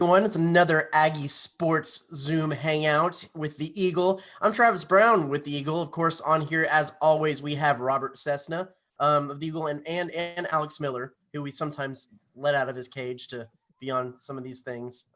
Everyone, it's another Aggie Sports Zoom Hangout with the Eagle. I'm Travis Brown with the Eagle. Of course, on here, as always, we have Robert Cessna of the Eagle and Alex Miller, who we sometimes let out of his cage to be on some of these things.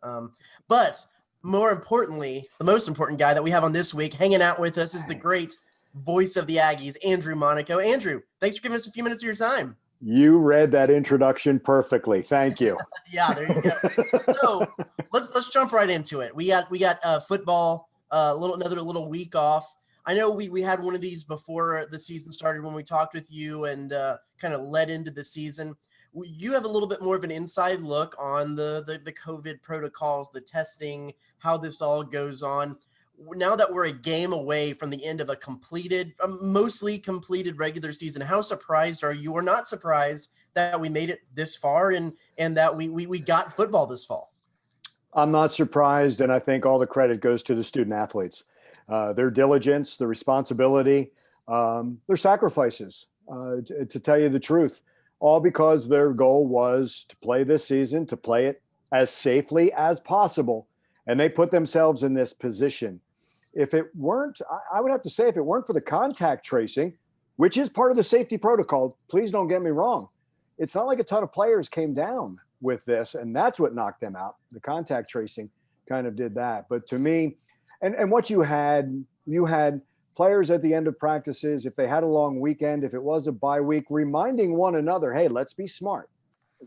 But more importantly, the most important guy that we have on this week hanging out with us is the great voice of the Aggies, Andrew Monaco. Andrew, thanks for giving us a few minutes of your time. You read that introduction perfectly. Thank you. Yeah, there you go. So let's jump right into it. We got football, another little week off. I know we had one of these before the season started when we talked with you and kind of led into the season. You have a little bit more of an inside look on the COVID protocols, the testing, how this all goes on. Now that we're a game away from the end of a mostly completed regular season, how surprised are you or not surprised that we made it this far and that we got football this fall? I'm not surprised, and I think all the credit goes to the student athletes. Their diligence, their responsibility, their sacrifices, to tell you the truth, all because their goal was to play this season, to play it as safely as possible. And they put themselves in this position. If it weren't, I would have to say, if it weren't for the contact tracing, which is part of the safety protocol, please don't get me wrong. It's not like a ton of players came down with this, and that's what knocked them out. The contact tracing kind of did that. But to me, and what you had players at the end of practices, if they had a long weekend, if it was a bye week, reminding one another, hey, let's be smart.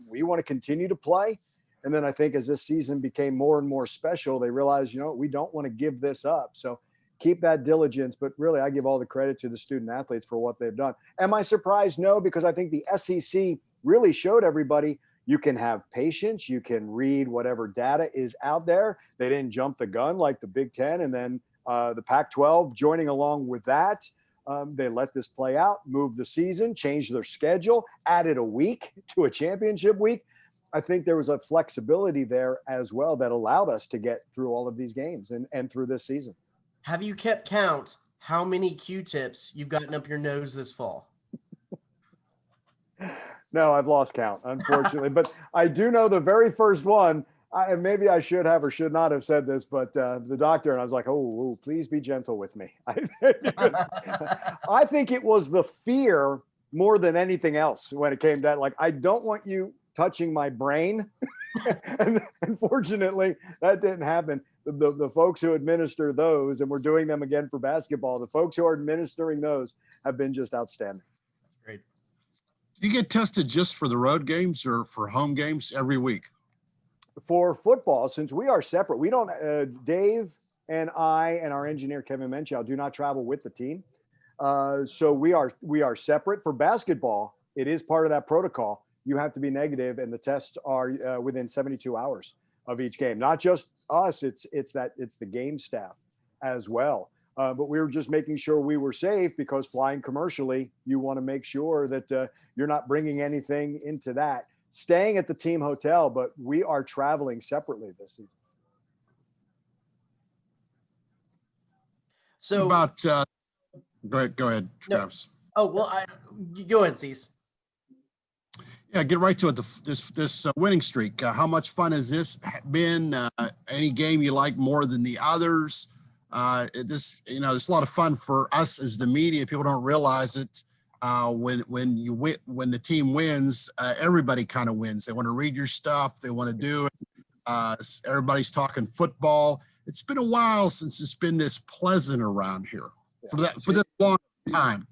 We want to continue to play. And then I think as this season became more and more special, they realized, we don't want to give this up. So keep that diligence. But really, I give all the credit to the student athletes for what they've done. Am I surprised? No, because I think the SEC really showed everybody you can have patience. You can read whatever data is out there. They didn't jump the gun like the Big Ten and then the Pac-12 joining along with that. They let this play out, moved the season, changed their schedule, added a week to a championship week. I think there was a flexibility there as well that allowed us to get through all of these games and through this season. Have you kept count how many Q-tips you've gotten up your nose this fall? No, I've lost count, unfortunately. But I do know the very first one, and maybe I should have or should not have said this, but the doctor, and I was like, oh, please be gentle with me. I think it was the fear more than anything else when it came to that. Like, I don't want you touching my brain. And unfortunately, that didn't happen. The folks who administer those, and we're doing them again for basketball, the folks who are administering those have been just outstanding. That's great. Do you get tested just for the road games or for home games every week? For football, since we are separate, we don't, Dave and I and our engineer, Kevin Menchow, do not travel with the team. So we are separate. For basketball, it is part of that protocol. You have to be negative, and the tests are within 72 hours of each game. Not just us; it's the game staff as well. But we were just making sure we were safe because flying commercially, you want to make sure that you're not bringing anything into that. Staying at the team hotel, but we are traveling separately this season. So about go ahead, Travis. No. Oh well, go ahead, Cease. Yeah, get right to it. This winning streak. How much fun has this been? Any game you like more than the others? It's a lot of fun for us as the media. People don't realize it. When the team wins, everybody kind of wins. They want to read your stuff. They want to do it. Everybody's talking football. It's been a while since it's been this pleasant around here for that long time.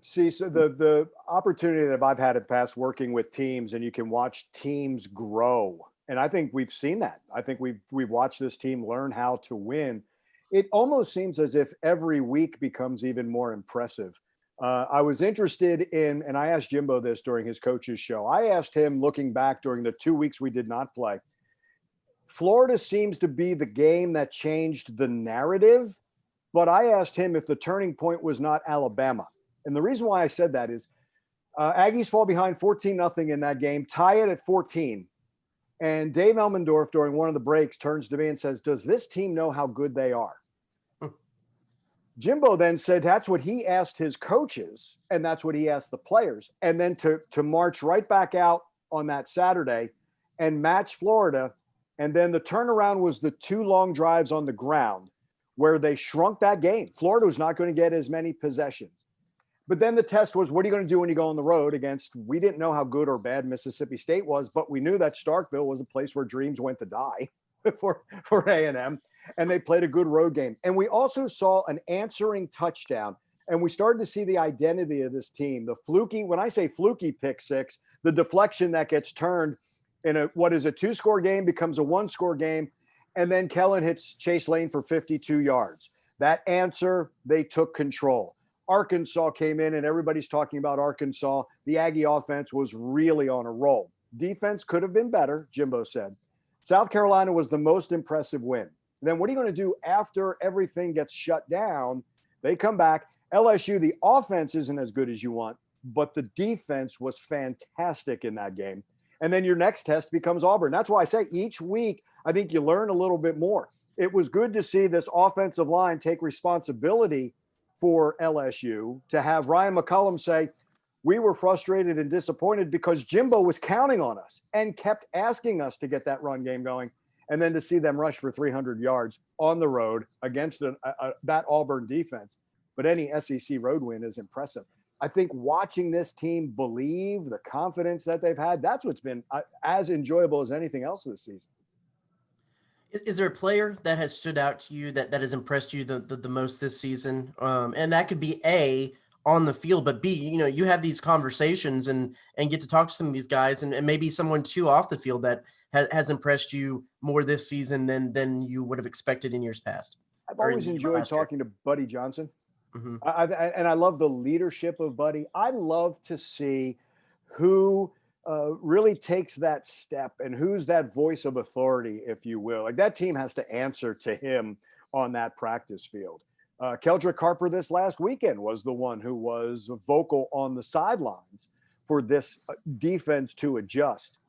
See, so the opportunity that I've had in the past working with teams, and you can watch teams grow. And I think we've seen that. I think we've watched this team learn how to win. It almost seems as if every week becomes even more impressive. I was interested in, and I asked Jimbo this during his coach's show. I asked him, looking back during the 2 weeks we did not play, Florida seems to be the game that changed the narrative. But I asked him if the turning point was not Alabama. And the reason why I said that is Aggies fall behind 14-0 in that game, tie it at 14. And Dave Elmendorf, during one of the breaks, turns to me and says, does this team know how good they are? Jimbo then said that's what he asked his coaches, and that's what he asked the players. And then to march right back out on that Saturday and match Florida And then the turnaround was the 2 long drives on the ground where they shrunk that game. Florida was not going to get as many possessions. But then the test was, what are you going to do when you go on the road against, we didn't know how good or bad Mississippi State was, but we knew that Starkville was a place where dreams went to die for A&M, and they played a good road game. And we also saw an answering touchdown, and we started to see the identity of this team. The fluky, when I say fluky pick six, the deflection that gets turned in what is a 2-score game becomes a 1-score game, and then Kellen hits Chase Lane for 52 yards. That answer, they took control. Arkansas came in, and everybody's talking about Arkansas. The Aggie offense was really on a roll. Defense could have been better, Jimbo said. South Carolina was the most impressive win. Then what are you going to do after everything gets shut down? They come back. LSU, the offense isn't as good as you want, but the defense was fantastic in that game. And then your next test becomes Auburn. That's why I say each week, I think you learn a little bit more. It was good to see this offensive line take responsibility for LSU, to have Ryan McCollum say, we were frustrated and disappointed because Jimbo was counting on us and kept asking us to get that run game going. And then to see them rush for 300 yards on the road against that Auburn defense. But any SEC road win is impressive. I think watching this team believe, the confidence that they've had, that's what's been as enjoyable as anything else this season. Is there a player that has stood out to you that has impressed you the most this season? And that could be A, on the field, but B, you have these conversations and get to talk to some of these guys, and maybe someone too off the field that has impressed you more this season than you would have expected in years past. I've always enjoyed talking to Buddy Johnson. Mm-hmm. I love the leadership of Buddy. I love to see who really takes that step and who's that voice of authority, if you will. Like, that team has to answer to him on that practice field. Keldrick Harper this last weekend was the one who was vocal on the sidelines for this defense to adjust.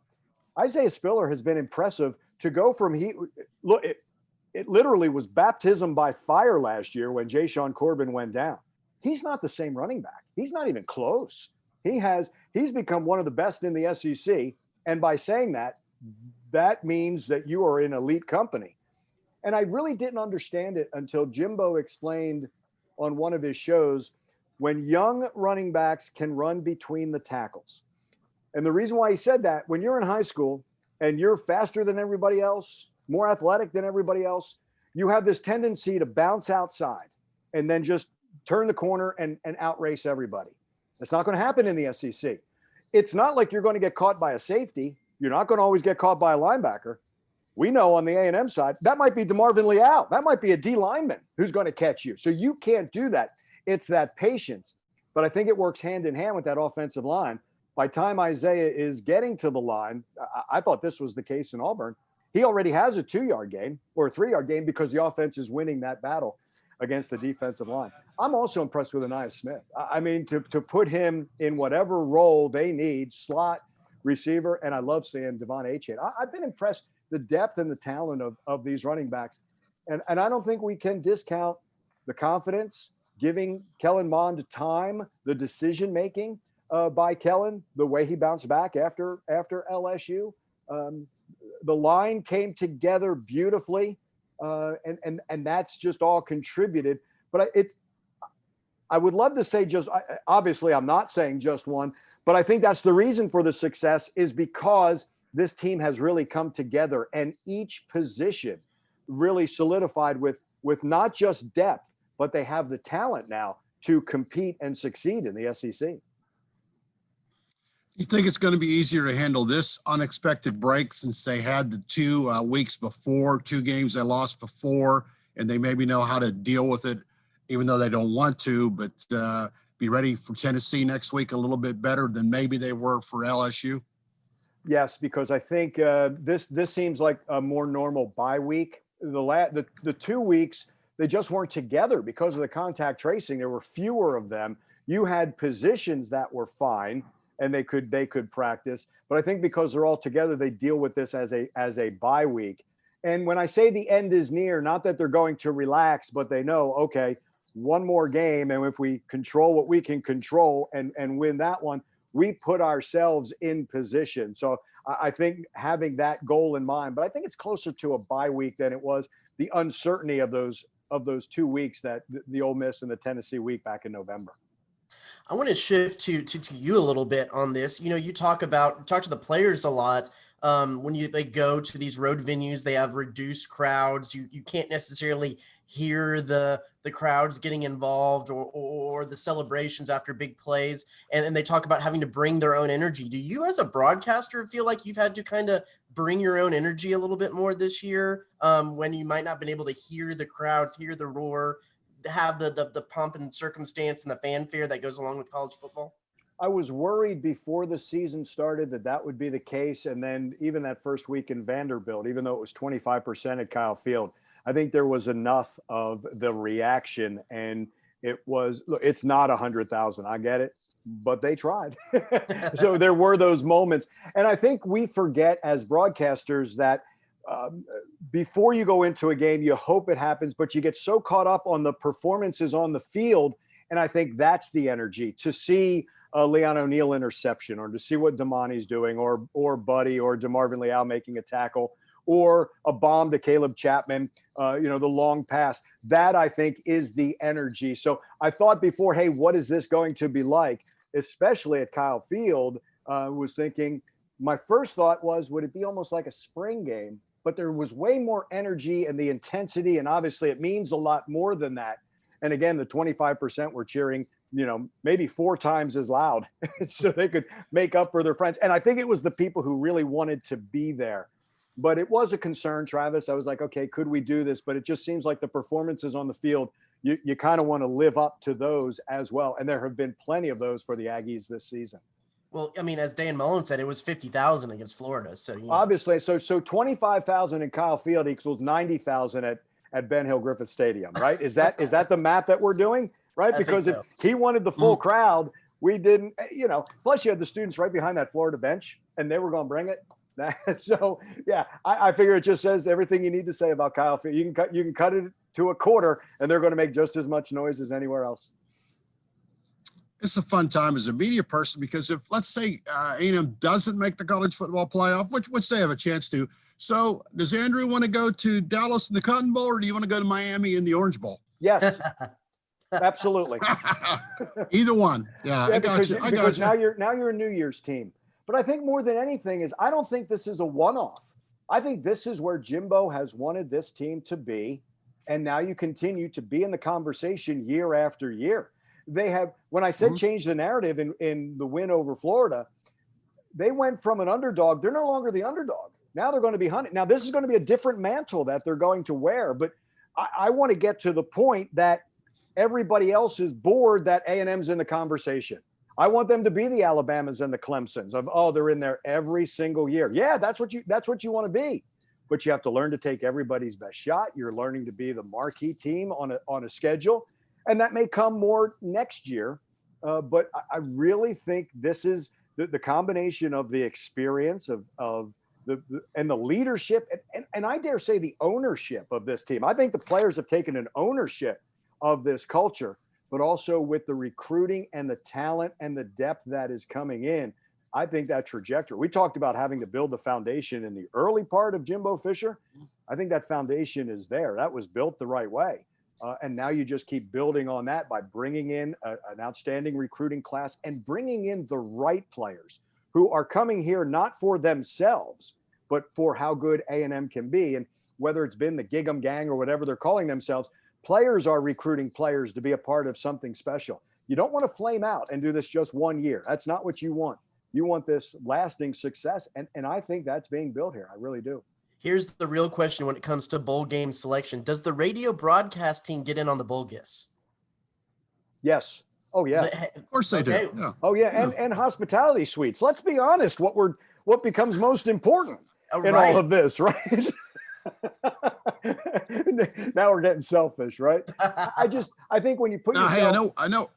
Isaiah Spiller has been impressive to go from it literally was baptism by fire last year when Ja'Shawn Corbin went down. He's not the same running back. He's not even close. He's become one of the best in the SEC. And by saying that, that means that you are in elite company. And I really didn't understand it until Jimbo explained on one of his shows when young running backs can run between the tackles. And the reason why he said that, when you're in high school and you're faster than everybody else, more athletic than everybody else, you have this tendency to bounce outside and then just turn the corner and outrace everybody. That's not going to happen in the SEC. It's not like you're going to get caught by a safety. You're not going to always get caught by a linebacker. We know on the A&M side, that might be DeMarvin Leal. That might be a D lineman who's going to catch you. So you can't do that. It's that patience. But I think it works hand in hand with that offensive line. By the time Isaiah is getting to the line, I thought this was the case in Auburn. He already has a 2-yard game or a 3-yard game because the offense is winning that battle against the defensive line. I'm also impressed with Ainias Smith. I mean, to put him in whatever role they need, slot, receiver, and I love seeing Devon Achane. I've been impressed the depth and the talent of these running backs. And I don't think we can discount the confidence, giving Kellen Mond time, the decision-making by Kellen, the way he bounced back after LSU. The line came together beautifully, and that's just all contributed. But I would love to say obviously I'm not saying just one, but I think that's the reason for the success is because this team has really come together and each position really solidified with not just depth, but they have the talent now to compete and succeed in the SEC. You think it's going to be easier to handle this unexpected break since they had the 2 weeks before, 2 games they lost before, and they maybe know how to deal with it, even though they don't want to, but be ready for Tennessee next week a little bit better than maybe they were for LSU? Yes, because I think this seems like a more normal bye week. The 2 weeks, they just weren't together because of the contact tracing. There were fewer of them. You had positions that were fine and they could practice. But I think because they're all together, they deal with this as a bye week. And when I say the end is near, not that they're going to relax, but they know, okay, one more game. And if we control what we can control and win that one, we put ourselves in position. So I think having that goal in mind, but I think it's closer to a bye week than it was the uncertainty of those 2 weeks, that the Ole Miss and the Tennessee week back in November. I want to shift to you a little bit on this. You talk to the players a lot. When they go to these road venues, they have reduced crowds. You can't necessarily hear the crowds getting involved or the celebrations after big plays. And they talk about having to bring their own energy. Do you, as a broadcaster, feel like you've had to kind of bring your own energy a little bit more this year, when you might not have been able to hear the crowds, hear the roar, have the pomp and circumstance and the fanfare that goes along with college football? I was worried before the season started that would be the case. And then even that first week in Vanderbilt, even though it was 25% at Kyle Field, I think there was enough of the reaction, and it's not 100,000. I get it, but they tried. So there were those moments. And I think we forget as broadcasters that before you go into a game, you hope it happens, but you get so caught up on the performances on the field. And I think that's the energy to see a Leon O'Neal interception, or to see what Damani's doing, or Buddy or DeMarvin Leal making a tackle, or a bomb to Caleb Chapman, the long pass. That, I think, is the energy. So I thought before, hey, what is this going to be like, especially at Kyle Field? Was thinking, my first thought was, would it be almost like a spring game? But there was way more energy and the intensity, and obviously it means a lot more than that. And again, the 25% were cheering, maybe 4 times as loud so they could make up for their friends. And I think it was the people who really wanted to be there. But it was a concern, Travis. I was like, okay, could we do this? But it just seems like the performances on the field, you kind of want to live up to those as well. And there have been plenty of those for the Aggies this season. Well, I mean, as Dan Mullen said, it was 50,000 against Florida. So obviously, so 25,000 in Kyle Field equals 90,000 at Ben Hill Griffith Stadium, right? Is that the math that we're doing, right? Because if he wanted the full crowd, we didn't. Plus you had the students right behind that Florida bench, and they were going to bring it. So yeah, I figure it just says everything you need to say about Kyle Field. You can cut it to a quarter, and they're going to make just as much noise as anywhere else. It's a fun time as a media person, because if, let's say, A&M doesn't make the college football playoff, which they have a chance to. So does Andrew want to go to Dallas in the Cotton Bowl, or do you want to go to Miami in the Orange Bowl? Yes, absolutely. Either one. Yeah, I got you. Now you're a New Year's team. But I think more than anything is, I don't think this is a one-off. I think this is where Jimbo has wanted this team to be. And now you continue to be in the conversation year after year. They have, when I said change the narrative in the win over Florida, they went from an underdog. They're no longer the underdog. Now they're going to be hunted. Now this is going to be a different mantle that they're going to wear. But I want to get to the point that everybody else is bored that A&M's in the conversation. I want them to be the Alabamas and the Clemsons of, they're in there every single year. Yeah, that's what you want to be. But you have to learn to take everybody's best shot. You're learning to be the marquee team on a schedule. And that may come more next year. But I really think this is the combination of the experience of the leadership and I dare say the ownership of this team. I think the players have taken an ownership of this culture, but also with the recruiting and the talent and the depth that is coming in. I think that trajectory, we talked about having to build the foundation in the early part of Jimbo Fisher. I think that foundation is there. That was built the right way. And now you just keep building on that by bringing in an outstanding recruiting class and bringing in the right players who are coming here not for themselves, but for how good A&M can be. And whether it's been the Gig 'em Gang or whatever they're calling themselves, players are recruiting players to be a part of something special. You don't want to flame out and do this just 1 year. That's not what you want. You want this lasting success. And I think that's being built here. I really do. Here's the real question when it comes to bowl game selection. Does the radio broadcast team get in on the bowl gifts? Yes. Oh, yeah. Of course they do. Yeah. Oh, yeah. And hospitality suites. Let's be honest, what becomes most important in all of this, right? Now we're getting selfish, right? I think when you put yourself. Hey, I know.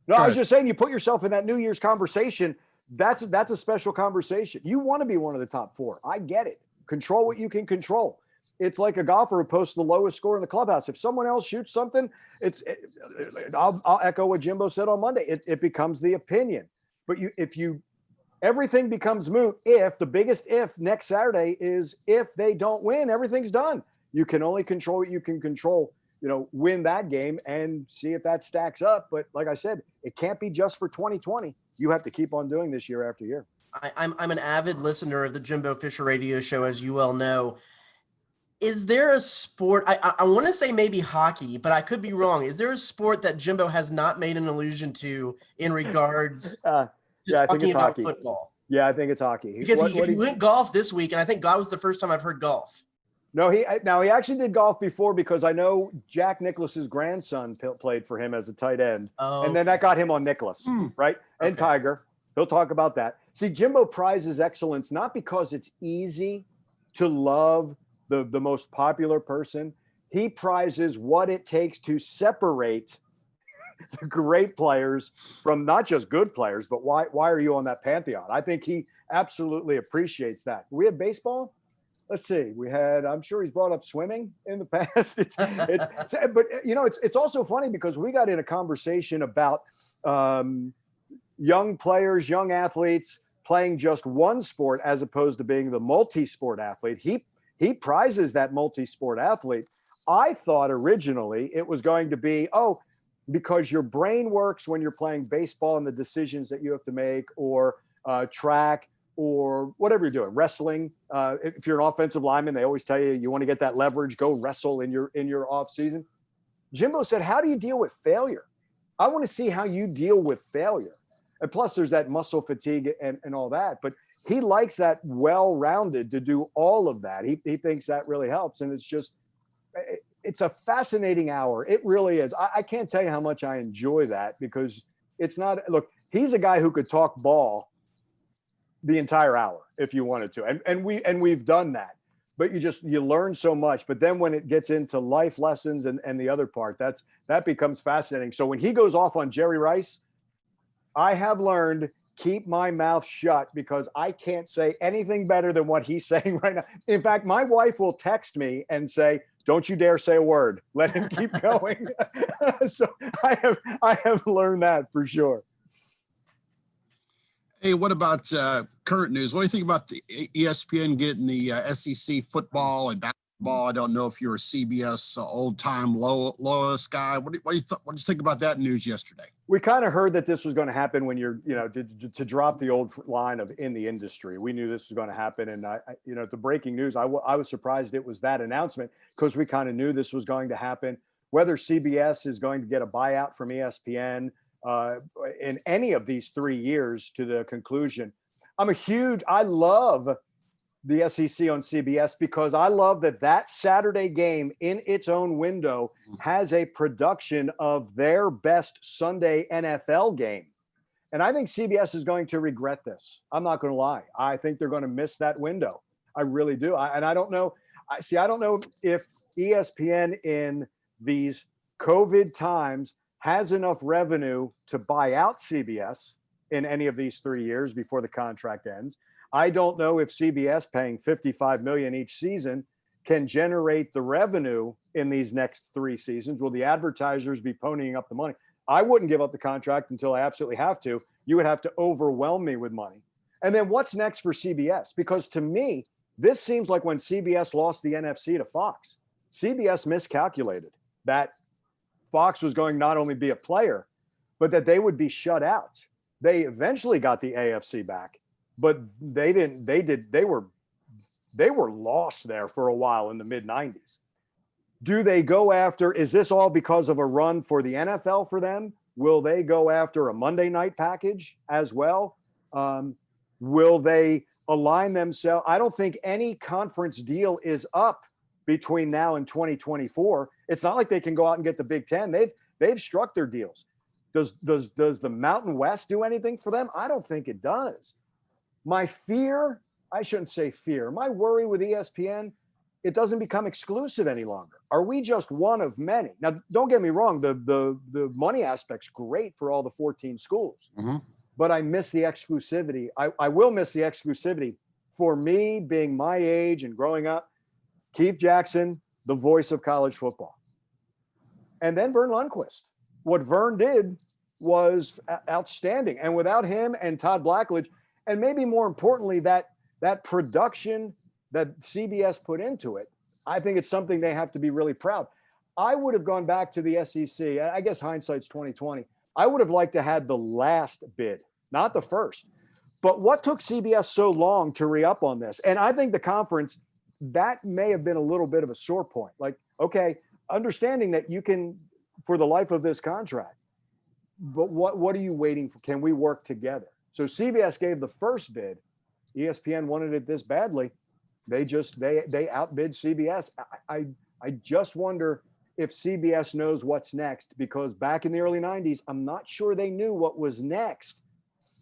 No, I was just saying, you put yourself in that New Year's conversation. That's a special conversation. You want to be one of the top 4. I get it. Control what you can control. it's like a golfer who posts the lowest score in the clubhouse. If someone else shoots something, I'll echo what Jimbo said on Monday. It becomes the opinion. But everything becomes moot if the biggest if next Saturday is if they don't win, everything's done. You can only control what you can control. Win that game and see if that stacks up. But like I said, it can't be just for 2020. You have to keep on doing this year after year. I'm an avid listener of the Jimbo Fisher radio show, as you well know. Is there a sport, I want to say maybe hockey, but I could be wrong. Is there a sport that Jimbo has not made an allusion to in regards to talking about hockey. Football? Yeah, I think it's hockey. Because he went golf this week, and I think golf was the first time I've heard golf. No, he actually did golf before because I know Jack Nicklaus's grandson played for him as a tight end. Oh, and then that got him on Nicklaus, right? And Tiger. He'll talk about that. See, Jimbo prizes excellence not because it's easy to love the most popular person. He prizes what it takes to separate the great players from not just good players, but why are you on that pantheon? I think he absolutely appreciates that. We had baseball. Let's see. I'm sure he's brought up swimming in the past. But it's also funny because we got in a conversation about young players, young athletes playing just one sport as opposed to being the multi-sport athlete. He prizes that multi-sport athlete. I thought originally it was going to be, because your brain works when you're playing baseball and the decisions that you have to make, or track, or whatever you're doing, wrestling. If you're an offensive lineman, they always tell you want to get that leverage, go wrestle in your off season. Jimbo said, how do you deal with failure? I want to see how you deal with failure. And plus there's that muscle fatigue and all that, but he likes that well-rounded to do all of that. He thinks that really helps. And it's a fascinating hour. It really is. I can't tell you how much I enjoy that because look, he's a guy who could talk ball the entire hour if you wanted to. And we've done that, but you learn so much. But then when it gets into life lessons and the other part, that becomes fascinating. So when he goes off on Jerry Rice, I have learned keep my mouth shut because I can't say anything better than what he's saying right now. In fact, my wife will text me and say, don't you dare say a word. Let him keep going. So I have learned that for sure. Hey, what about current news? What do you think about the ESPN getting the SEC football and basketball? I don't know if you're a CBS old-time lowest guy. What do you think about that news yesterday? We kind of heard that this was going to happen when you're, to drop the old line of in the industry. We knew this was going to happen. And, the breaking news, I was surprised it was that announcement because we kind of knew this was going to happen. Whether CBS is going to get a buyout from ESPN, in any of these 3 years to the conclusion. I love the SEC on CBS because I love that Saturday game in its own window has a production of their best Sunday NFL game. And I think CBS is going to regret this. I'm not going to lie. I think they're going to miss that window. I really do. I don't know. I don't know if ESPN in these COVID times has enough revenue to buy out CBS in any of these 3 years before the contract ends. I don't know if CBS paying $55 million each season can generate the revenue in these next 3 seasons. Will the advertisers be ponying up the money? I wouldn't give up the contract until I absolutely have to. You would have to overwhelm me with money. And then what's next for CBS? Because to me, this seems like when CBS lost the NFC to Fox, CBS miscalculated that Fox was going to not only be a player, but that they would be shut out. They eventually got the AFC back, but they didn't. They were lost there for a while in the mid-90s. Do they go after? Is this all because of a run for the NFL for them? Will they go after a Monday night package as well? Will they align themselves? I don't think any conference deal is up between now and 2024. It's not like they can go out and get the Big Ten. They've struck their deals. Does the Mountain West do anything for them? I don't think it does. My fear, I shouldn't say fear, my worry with ESPN, it doesn't become exclusive any longer. Are we just one of many? Now, don't get me wrong, the money aspect's great for all the 14 schools, but I miss the exclusivity. I will miss the exclusivity for me being my age and growing up. Keith Jackson, the voice of college football. And then Vern Lundquist. What Vern did was outstanding. And without him and Todd Blackledge, and maybe more importantly, that production that CBS put into it, I think it's something they have to be really proud. I would have gone back to the SEC. I guess hindsight's 2020. I would have liked to have the last bid, not the first. But what took CBS so long to re-up on this? And I think the conference, that may have been a little bit of a sore point. Like, okay, understanding that you can, for the life of this contract, but what are you waiting for? Can we work together? So CBS gave the first bid. ESPN wanted it this badly. They outbid CBS. I just wonder if CBS knows what's next, because back in the early 90s, I'm not sure they knew what was next.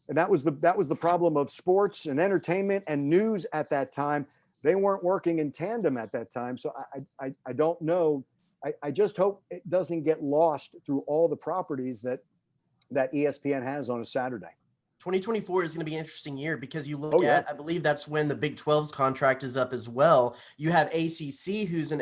And that was the problem of sports and entertainment and news at that time. They weren't working in tandem at that time. So I don't know. I just hope it doesn't get lost through all the properties that ESPN has on a Saturday. 2024 is going to be an interesting year because you look at, I believe that's when the Big 12's contract is up as well. You have ACC, who is a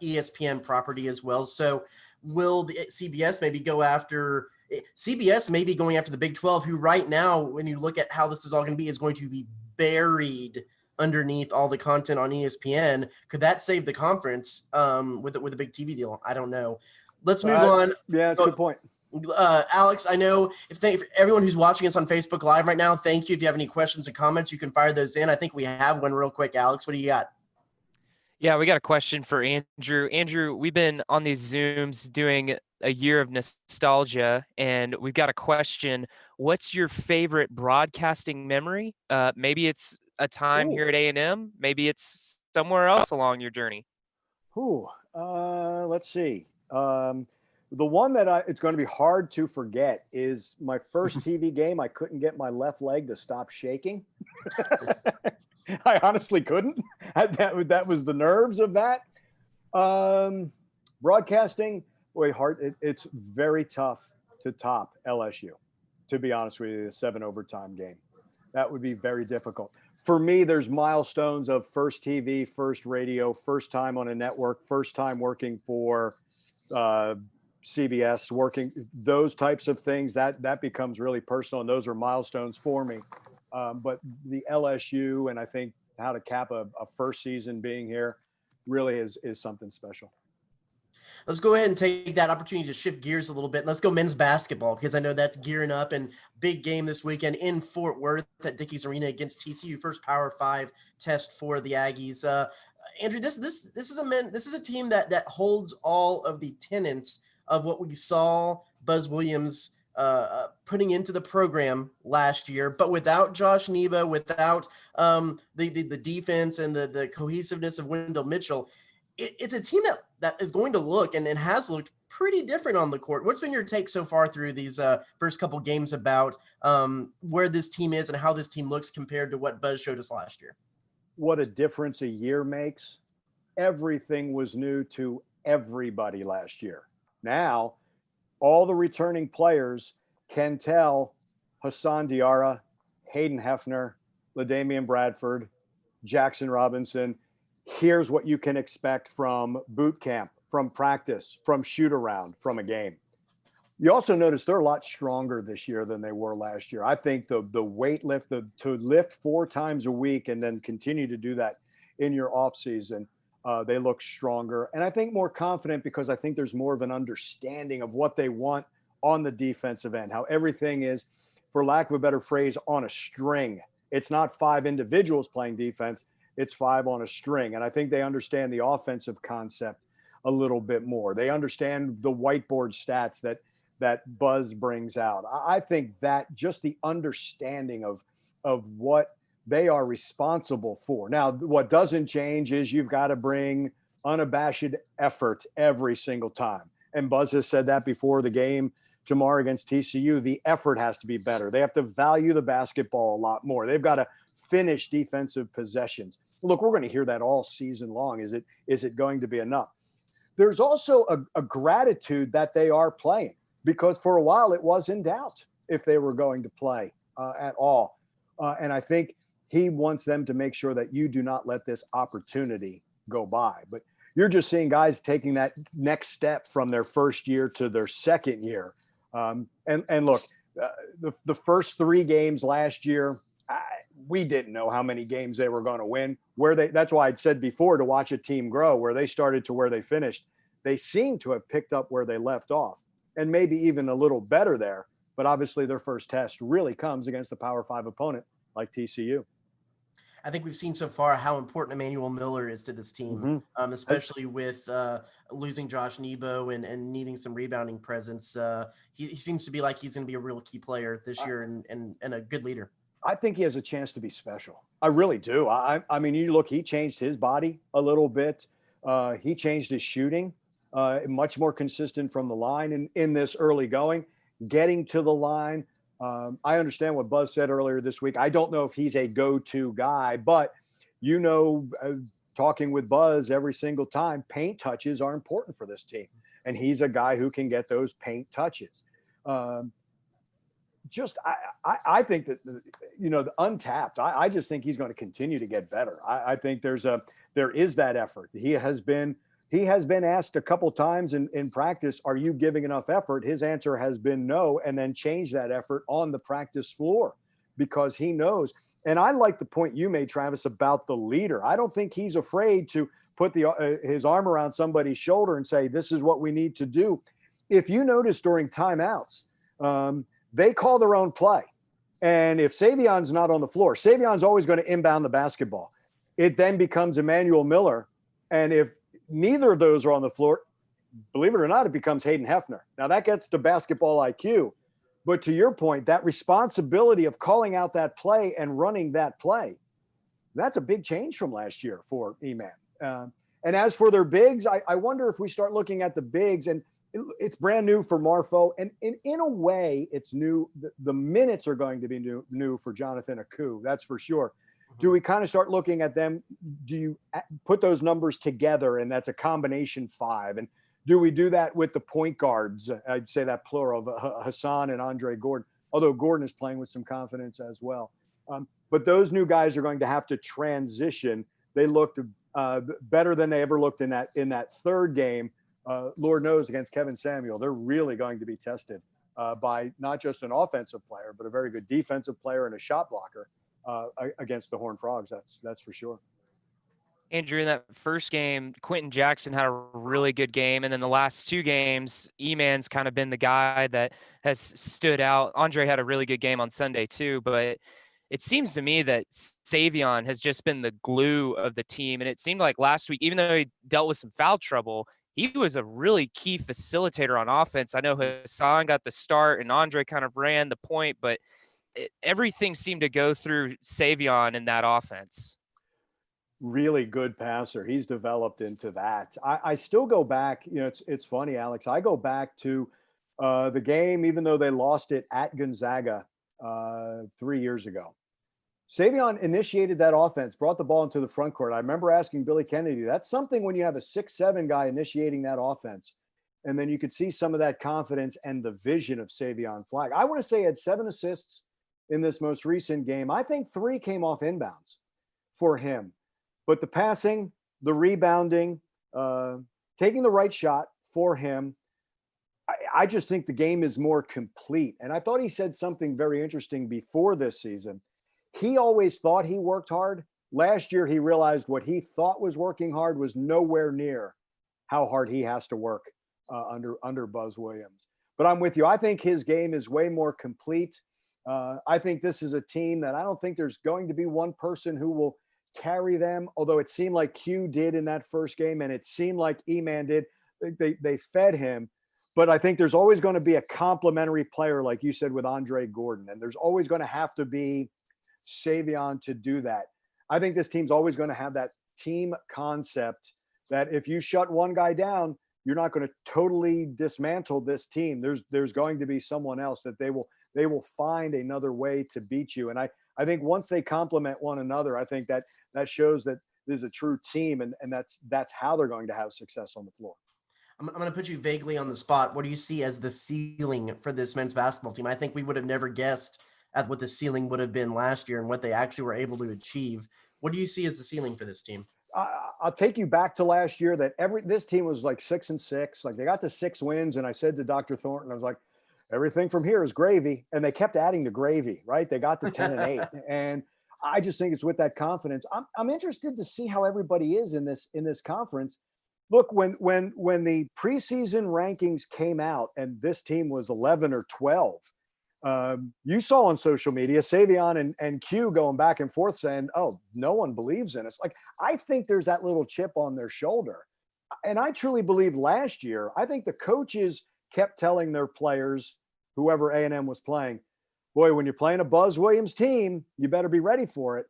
ESPN property as well. So will the CBS maybe go after CBS? Maybe going after the Big 12, who right now, when you look at how this is all going to be, is going to be buried underneath all the content on ESPN. Could that save the conference with a big TV deal? I don't know. Let's move on. Yeah, that's a good point. Alex, I know for everyone who's watching us on Facebook Live right now, thank you. If you have any questions and comments, you can fire those in. I think we have one real quick. Alex, what do you got? Yeah, we got a question for Andrew. Andrew, we've been on these Zooms doing a year of nostalgia, and we've got a question. What's your favorite broadcasting memory? Maybe it's a time here at A&M. Maybe it's somewhere else along your journey. Let's see. The one that it's going to be hard to forget is my first TV game. I couldn't get my left leg to stop shaking. I honestly couldn't. That was the nerves of that. Broadcasting, it's very tough to top LSU, to be honest with you, the 7 overtime game. That would be very difficult. For me, there's milestones of first TV, first radio, first time on a network, first time working for CBS, working those types of things, that becomes really personal, and those are milestones for me. But the LSU, and I think how to cap a first season being here really is something special. Let's go ahead and take that opportunity to shift gears a little bit. Let's go men's basketball, because I know that's gearing up, and big game this weekend in Fort Worth at Dickies Arena against TCU, first Power 5 test for the Aggies. Andrew, this is a team that holds all of the tenets of what we saw Buzz Williams putting into the program last year, but without Josh Neba, without the defense and the cohesiveness of Wendell Mitchell, it's a team that is going to look and has looked pretty different on the court. What's been your take so far through these first couple games about where this team is and how this team looks compared to what Buzz showed us last year? What a difference a year makes. Everything was new to everybody last year. Now, all the returning players can tell Hassan Diarra, Hayden Hefner, LaDamian Bradford, Jackson Robinson, here's what you can expect from boot camp, from practice, from shoot around, from a game. You also notice they're a lot stronger this year than they were last year. I think the weight lift, to lift 4 times a week and then continue to do that in your off season, they look stronger. And I think more confident, because I think there's more of an understanding of what they want on the defensive end, how everything is, for lack of a better phrase, on a string. It's not 5 individuals playing defense. It's 5 on a string. And I think they understand the offensive concept a little bit more. They understand the whiteboard stats that Buzz brings out. I think that just the understanding of what they are responsible for. Now, what doesn't change is you've got to bring unabashed effort every single time. And Buzz has said that before the game tomorrow against TCU. The effort has to be better. They have to value the basketball a lot more. They've got to finish defensive possessions. Look, we're going to hear that all season long. Is it going to be enough? There's also a gratitude that they are playing, because for a while it was in doubt if they were going to play at all. And I think he wants them to make sure that you do not let this opportunity go by. But you're just seeing guys taking that next step from their first year to their second year. And look, the first 3 games last year, we didn't know how many games they were going to win. That's why I'd said before, to watch a team grow, where they started to where they finished. They seem to have picked up where they left off, and maybe even a little better there. But obviously their first test really comes against a Power 5 opponent like TCU. I think we've seen so far how important Emmanuel Miller is to this team, especially with losing Josh Nebo and needing some rebounding presence. He seems to be like he's going to be a real key player this year and a good leader. I think he has a chance to be special. I really do. I mean, you look, he changed his body a little bit. He changed his shooting, much more consistent from the line in this early going, getting to the line. I understand what Buzz said earlier this week. I don't know if he's a go-to guy, but talking with Buzz every single time, paint touches are important for this team. And he's a guy who can get those paint touches. I think that, the untapped, I just think he's going to continue to get better. I think there is that effort. He has been asked a couple times in practice, are you giving enough effort? His answer has been no, and then change that effort on the practice floor because he knows. And I like the point you made, Travis, about the leader. I don't think he's afraid to put his arm around somebody's shoulder and say, this is what we need to do. If you notice during timeouts, they call their own play. And if Savion's not on the floor, Savion's always going to inbound the basketball. It then becomes Emmanuel Miller. And if neither of those are on the floor, believe it or not, it becomes Hayden Hefner. Now that gets to basketball IQ. But to your point, that responsibility of calling out that play and running that play, that's a big change from last year for E-Man. And as for their bigs, I wonder if we start looking at the bigs, and it's brand new for Marfo. And in a way, it's new. The minutes are going to be new for Jonathan Aku. That's for sure. Do we kind of start looking at them? Do you put those numbers together and that's a combination 5? And do we do that with the point guards? I'd say that plural of Hassan and Andre Gordon, although Gordon is playing with some confidence as well. But those new guys are going to have to transition. They looked better than they ever looked in that third game. Lord knows against Kevin Samuel, they're really going to be tested by not just an offensive player, but a very good defensive player and a shot blocker. Against the Horned Frogs, that's for sure. Andrew, in that first game, Quentin Jackson had a really good game, and then the last 2 games, E-Man's kind of been the guy that has stood out. Andre had a really good game on Sunday too, but it seems to me that Savon has just been the glue of the team, and it seemed like last week, even though he dealt with some foul trouble, he was a really key facilitator on offense. I know Hassan got the start, and Andre kind of ran the point, but everything seemed to go through Savon in that offense. Really good passer. He's developed into that. I still go back, it's funny, Alex. I go back to the game, even though they lost it at Gonzaga 3 years ago. Savon initiated that offense, brought the ball into the front court. I remember asking Billy Kennedy, that's something when you have a 6'7" guy initiating that offense. And then you could see some of that confidence and the vision of Savon Flag. I want to say he had 7 assists in this most recent game. I think 3 came off inbounds for him. But the passing, the rebounding, taking the right shot for him, I just think the game is more complete. And I thought he said something very interesting before this season. He always thought he worked hard. Last year, he realized what he thought was working hard was nowhere near how hard he has to work under Buzz Williams. But I'm with you. I think his game is way more complete. I think this is a team that I don't think there's going to be one person who will carry them, although it seemed like Q did in that first game, and it seemed like E-Man did. They fed him. But I think there's always going to be a complementary player, like you said, with Andre Gordon, and there's always going to have to be Savon to do that. I think this team's always going to have that team concept that if you shut one guy down, you're not going to totally dismantle this team. There's going to be someone else that they will find another way to beat you. And I think once they complement one another, I think that shows that this is a true team, and that's how they're going to have success on the floor. I'm going to put you vaguely on the spot. What do you see as the ceiling for this men's basketball team? I think we would have never guessed at what the ceiling would have been last year and what they actually were able to achieve. What do you see as the ceiling for this team? I'll take you back to last year that this team was like 6-6. Like they got to 6 wins. And I said to Dr. Thornton, I was like, everything from here is gravy. And they kept adding to gravy, right? They got to 10-8. And I just think it's with that confidence. I'm interested to see how everybody is in this conference. Look, when the preseason rankings came out and this team was 11 or 12, you saw on social media Savon and Q going back and forth saying, "Oh, no one believes in us." Like, I think there's that little chip on their shoulder, and I truly believe last year, I think the coaches kept telling their players, whoever A&M was playing, "Boy, when you're playing a Buzz Williams team, you better be ready for it."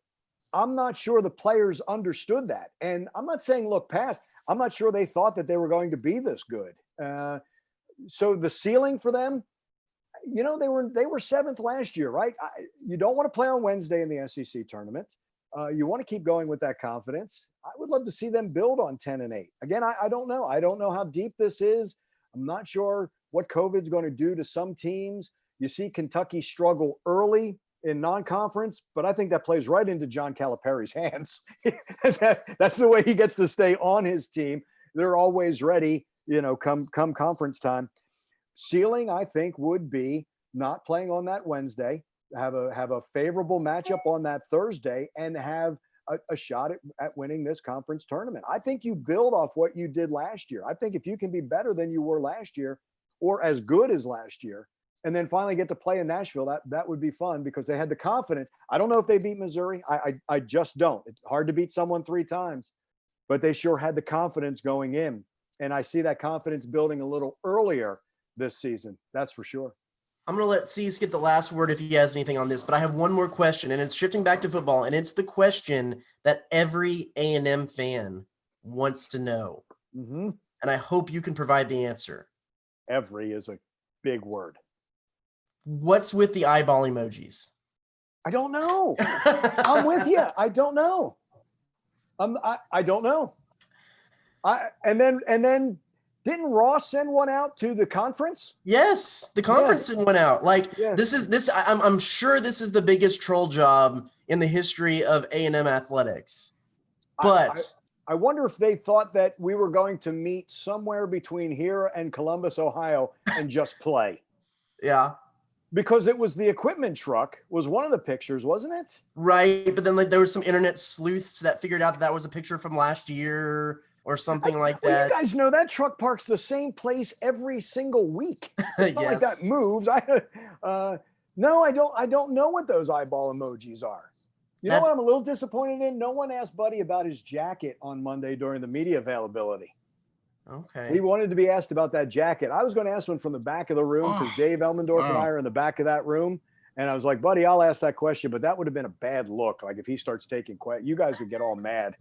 I'm not sure the players understood that. And I'm not saying look past. I'm not sure they thought that they were going to be this good. So the ceiling for them, you know, they were 7th last year, right? You don't want to play on Wednesday in the SEC tournament. You want to keep going with that confidence. I would love to see them build on 10-8. Again, I don't know. I don't know how deep this is. I'm not sure what COVID's going to do to some teams. You see Kentucky struggle early in non-conference, but I think that plays right into John Calipari's hands. That's the way he gets to stay on his team. They're always ready, you know, come conference time. Ceiling, I think, would be not playing on that Wednesday, have a favorable matchup on that Thursday, and have a shot at winning this conference tournament. I think you build off what you did last year. I think if you can be better than you were last year or as good as last year, and then finally get to play in Nashville, that would be fun because they had the confidence. I don't know if they beat Missouri. I just don't. It's hard to beat someone 3 times, but they sure had the confidence going in. And I see that confidence building a little earlier this season. That's for sure. I'm going to let Cease get the last word if he has anything on this, but I have one more question, and it's shifting back to football, and it's the question that every A&M fan wants to know. Mm-hmm. And I hope you can provide the answer. Every is a big word. What's with the eyeball emojis? I don't know. I'm with you. I don't know. I don't know. And then didn't Ross send one out to the conference? Yes, the conference sent one out. Like yes. I'm sure this is the biggest troll job in the history of A&M athletics. But I wonder if they thought that we were going to meet somewhere between here and Columbus, Ohio, and just play. Yeah. Because it was the equipment truck was one of the pictures, wasn't it? Right. But then there was some internet sleuths that figured out that was a picture from last year or something like that. Well, you guys know that truck parks the same place every single week. It's not like that moves. No, I don't know what those eyeball emojis are. You know what I'm a little disappointed in? No one asked Buddy about his jacket on Monday during the media availability. Okay. He wanted to be asked about that jacket. I was going to ask one from the back of the room because Dave Elmendorf and I are in the back of that room. And I was like, Buddy, I'll ask that question, but that would have been a bad look. Like if he starts taking questions, you guys would get all mad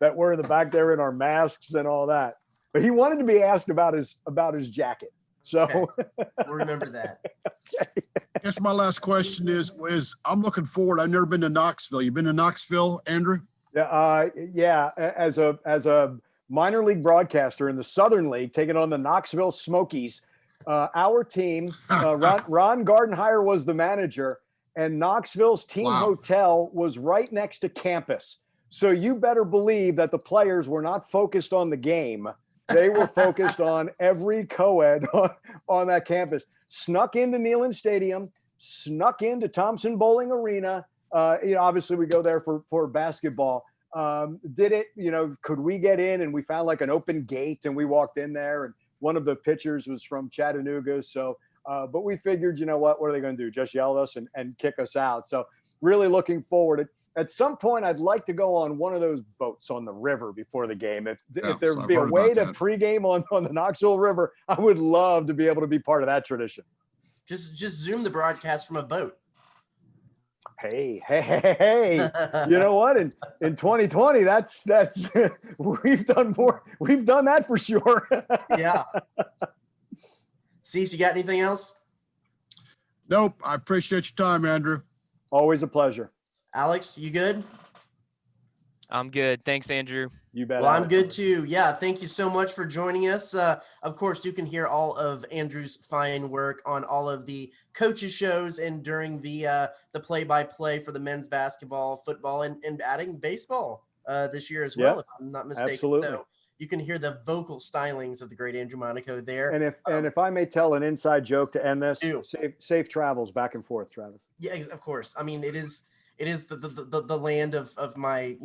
that we're in the back there in our masks and all that. But he wanted to be asked about his jacket. So okay. We'll remember that. Okay. I guess my last question is I'm looking forward. I've never been to Knoxville. You been to Knoxville, Andrew? Yeah. As a minor league broadcaster in the Southern League, taking on the Knoxville Smokies. Our team, Ron Gardenhire was the manager, and Knoxville's team hotel was right next to campus. So you better believe that the players were not focused on the game. They were focused on every co-ed on that campus. Snuck into Neyland Stadium, snuck into Thompson Bowling Arena. Obviously, we go there for basketball. Did it, could we get in? And we found like an open gate and we walked in there, and one of the pitchers was from Chattanooga. So, but we figured, you know what are they going to do? Just yell at us and kick us out. So really looking forward. At some point, I'd like to go on one of those boats on the river before the game. If there would be a way to pregame on the Knoxville River, I would love to be able to be part of that tradition. Just Zoom the broadcast from a boat. Hey, you know what? In 2020, that's we've done that for sure. Yeah. Cease, you got anything else? Nope. I appreciate your time, Andrew. Always a pleasure. Alex, you good? I'm good. Thanks, Andrew. You bet. Well, I'm Alex. good too. Yeah, thank you so much for joining us. Of course, you can hear all of Andrew's fine work on all of the coaches shows and during the play-by-play for the men's basketball, football, and adding baseball this year as well, Yeah, if I'm not mistaken. absolutely. So you can hear the vocal stylings of the great Andrew Monaco there. And if I may tell an inside joke to end this, Do. safe travels back and forth, Travis. Yeah, of course. I mean, it is the land of my,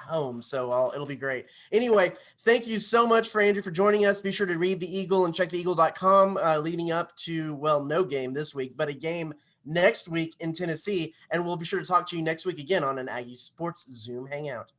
home. So it'll be great. Anyway, thank you so much for Andrew for joining us. Be sure to read the Eagle and check theeagle.com leading up to, no game this week, but a game next week in Tennessee. And we'll be sure to talk to you next week again on an Aggie Sports Zoom Hangout.